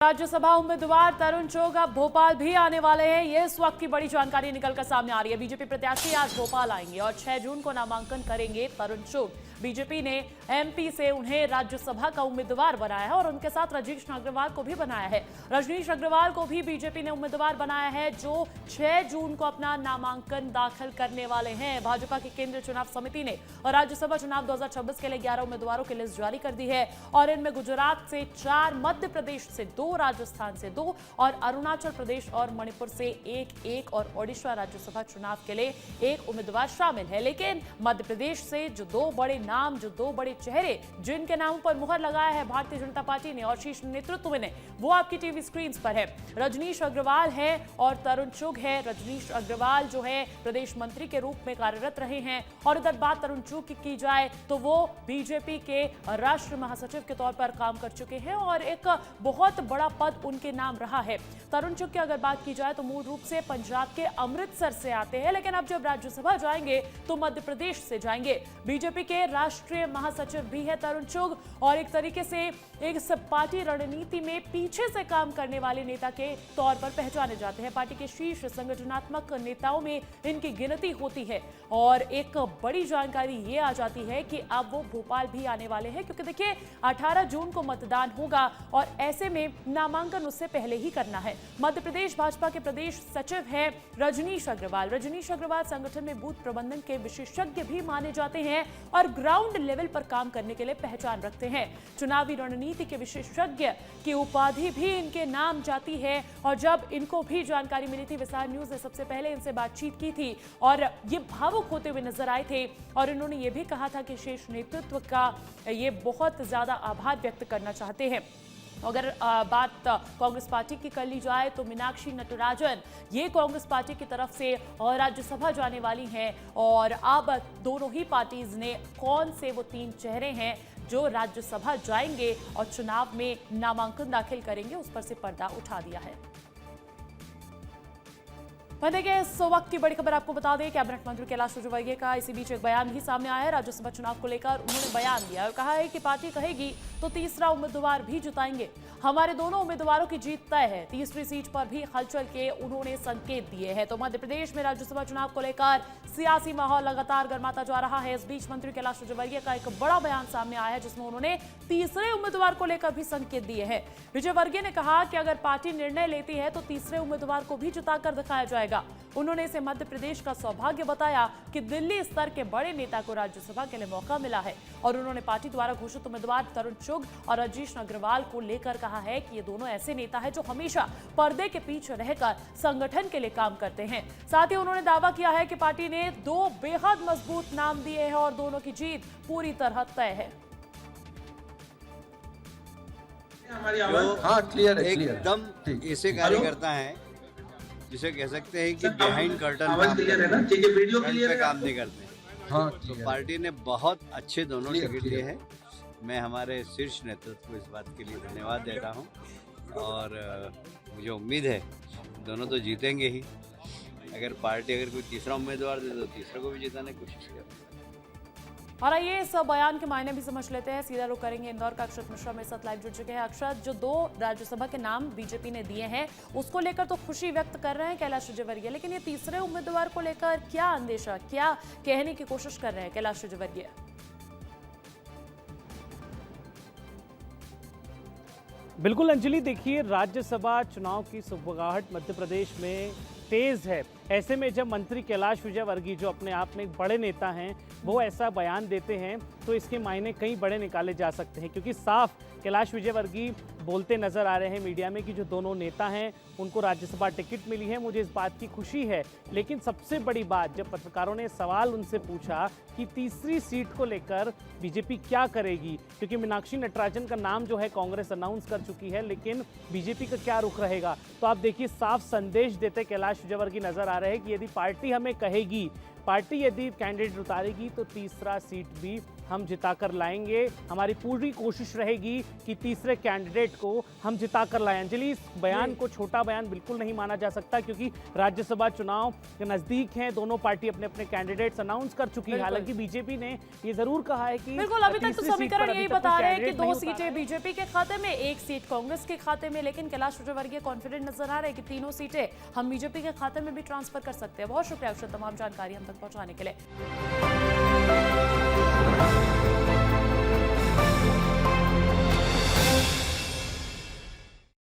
राज्यसभा उम्मीदवार तरुण चुग अब भोपाल भी आने वाले हैं। ये इस वक्त की बड़ी जानकारी निकलकर सामने आ रही है। बीजेपी प्रत्याशी आज भोपाल आएंगे और 6 जून को नामांकन करेंगे तरुण चुग। बीजेपी ने एमपी से उन्हें राज्यसभा का उम्मीदवार बनाया है और उनके साथ रजनीश अग्रवाल को भी बनाया है। रजनीश अग्रवाल को भी बीजेपी ने उम्मीदवार बनाया है, जो 6 जून को अपना नामांकन दाखिल करने वाले हैं। भाजपा की केंद्रीय चुनाव समिति ने राज्यसभा चुनाव 2026 के लिए 11 उम्मीदवारों की लिस्ट जारी कर दी है और इनमें गुजरात से 4, मध्य प्रदेश से 2, राजस्थान से 2 और अरुणाचल प्रदेश और मणिपुर से 1 और ओडिशा राज्यसभा चुनाव के लिए 1 उम्मीदवार शामिल है। लेकिन मध्य प्रदेश से जो 2 बड़े नाम, जो 2 बड़े चेहरे जिनके नामों पर मुहर लगाया है भारतीय जनता पार्टी ने और शीर्ष नेतृत्व ने, वो आपकी टीवी स्क्रीन पर है। रजनीश अग्रवाल है और तरुण चुग है। रजनीश अग्रवाल जो है प्रदेश मंत्री के रूप में कार्यरत रहे हैं और इधर बात तरुण चुग की जाए तो वो बीजेपी के राष्ट्रीय महासचिव के तौर पर काम कर चुके हैं और एक बहुत बड़ा पद उनके नाम रहा है। तरुण चुग की अगर बात की जाए तो मूल रूप से पंजाब के अमृतसर से आते हैं, लेकिन अब जब राज्यसभा जाएंगे तो मध्य प्रदेश से जाएंगे। बीजेपी के राष्ट्रीय महासचिव भी है तरुण चुग और एक तरीके से एक पार्टी रणनीति में पीछे से काम करने वाले नेता के तौर पर पहचाने जाते हैं। पार्टी के शीर्ष संगठनात्मक नेताओं में इनकी गिनती होती है और एक बड़ी जानकारी ये आ जाती है कि अब वो भोपाल भी आने वाले हैं, क्योंकि देखिए 18 जून को मतदान होगा और ऐसे में नामांकन उससे पहले ही करना है। मध्य प्रदेश भाजपा के प्रदेश सचिव हैं रजनीश अग्रवाल। रजनीश अग्रवाल संगठन में बूथ प्रबंधन के विशेषज्ञ भी माने जाते हैं और ग्राउंड लेवल पर काम करने के लिए पहचान रखते हैं। चुनावी रणनीति के विशेषज्ञ की उपाधि भी इनके नाम जाती है और जब इनको भी जानकारी मिली थी, विस्तार न्यूज ने सबसे पहले इनसे बातचीत की थी और ये भावुक होते हुए नजर आए थे और इन्होंने ये भी कहा था कि शीर्ष नेतृत्व का ये बहुत ज्यादा आभार व्यक्त करना चाहते हैं। अगर बात कांग्रेस पार्टी की कर ली जाए तो मीनाक्षी नटराजन ये कांग्रेस पार्टी की तरफ से राज्यसभा जाने वाली हैं और अब दोनों ही पार्टीज ने कौन से वो 3 चेहरे हैं जो राज्यसभा जाएंगे और चुनाव में नामांकन दाखिल करेंगे, उस पर से पर्दा उठा दिया है। देखिए इस वक्त की बड़ी खबर आपको बता दें, कैबिनेट मंत्री कैलाश विजयवर्गीय का इसी बीच एक बयान भी सामने आया है। राज्यसभा चुनाव को लेकर उन्होंने बयान दिया और कहा है कि पार्टी कहेगी तो तीसरा उम्मीदवार भी जिताएंगे। हमारे दोनों उम्मीदवारों की जीत तय है। तीसरी सीट पर भी हलचल के उन्होंने संकेत दिए हैं। तो मध्य प्रदेश में राज्यसभा चुनाव को लेकर सियासी माहौल लगातार गर्माता जा रहा है। इस बीच मंत्री कैलाश विजयवर्गीय का एक बड़ा बयान सामने आया है जिसमें उन्होंने तीसरे उम्मीदवार को लेकर भी संकेत दिए हैं। विजयवर्गीय ने कहा कि अगर पार्टी निर्णय लेती है तो तीसरे उम्मीदवार को भी जिताकर दिखाया जाएगा। उन्होंने इसे मध्य प्रदेश का सौभाग्य बताया कि दिल्ली स्तर के बड़े नेता को राज्यसभा के लिए मौका मिला है और उन्होंने पार्टी द्वारा घोषित उम्मीदवार तरुण चुग और रजनीश अग्रवाल को लेकर कहा है कि ये दोनों ऐसे नेता हैं जो हमेशा पर्दे के पीछे रहकर संगठन के लिए काम करते हैं। साथ ही उन्होंने दावा किया है कि पार्टी ने 2 बेहद मजबूत नाम दिए हैं और दोनों की जीत पूरी तरह तय है। हाँ, क्लियर है, एकदम ऐसे कार्यकर्ता हैं जिसे कह सकते हैं कि बिहाइंड कर्टन पे काम नहीं करते। हाँ, तो पार्टी ने बहुत अच्छे दोनों टिकट दिए हैं। मैं हमारे शीर्ष नेतृत्व को इस बात के लिए धन्यवाद देता हूं और मुझे उम्मीद है दोनों तो जीतेंगे ही। अगर पार्टी कोई तीसरा उम्मीदवार दे तो तीसरे को भी जिताने की कोशिश करें। और आइए इस बयान के मायने भी समझ लेते हैं। सीधा रुख करेंगे इंदौर का अक्षत मिश्रा मेरे साथ लाइव जुड़ चुके हैं। अक्षत, जो 2 राज्यसभा के नाम बीजेपी ने दिए हैं उसको लेकर तो खुशी व्यक्त कर रहे हैं कैलाश विजयवर्गीय, लेकिन ये तीसरे उम्मीदवार को लेकर क्या अंदेशा, क्या कहने की कोशिश कर रहे हैं कैलाश विजयवर्गीय? बिल्कुल अंजलि, देखिए राज्यसभा चुनाव की सुगबुगाहट मध्य प्रदेश में तेज है। ऐसे में जब मंत्री कैलाश विजयवर्गीय जो अपने आप में एक बड़े नेता हैं वो ऐसा बयान देते हैं तो इसके मायने कई बड़े निकाले जा सकते हैं, क्योंकि साफ कैलाश विजयवर्गीय बोलते नजर आ रहे हैं मीडिया में कि जो दोनों नेता हैं उनको राज्यसभा टिकट मिली है। मुझे इस बात की खुशी है, लेकिन सबसे बड़ी बात जब पत्रकारों ने सवाल उनसे पूछा कि तीसरी सीट को लेकर बीजेपी क्या करेगी, क्योंकि मीनाक्षी नटराजन का नाम जो है कांग्रेस अनाउंस कर चुकी है, लेकिन बीजेपी का क्या रुख रहेगा, तो आप देखिए साफ संदेश देते कैलाश विजयवर्गीय नजर आ रहे हैं कि यदि पार्टी हमें कहेगी, पार्टी यदि कैंडिडेट उतारेगी तो तीसरा सीट भी हम जिताकर लाएंगे। हमारी पूरी कोशिश रहेगी कि तीसरे कैंडिडेट को हम जिताकर लाएं। अंजलि, इस बयान को छोटा बयान बिल्कुल नहीं माना जा सकता, क्योंकि राज्यसभा चुनाव के नजदीक हैं, दोनों पार्टी अपने अपने कैंडिडेट्स अनाउंस कर चुकी है। हालांकि बीजेपी ने ये जरूर कहा है कि बिल्कुल, अभी तक तो समीकरण यही बता रहे हैं कि 2 सीटें बीजेपी के खाते में, 1 सीट कांग्रेस के खाते में, लेकिन कैलाश विजयवर्गीय कॉन्फिडेंट नजर आ रहे हैं कि तीनों सीटें हम बीजेपी के खाते में भी ट्रांसफर कर सकते हैं। बहुत शुक्रिया अक्षत तमाम जानकारी हम तक पहुंचाने के लिए।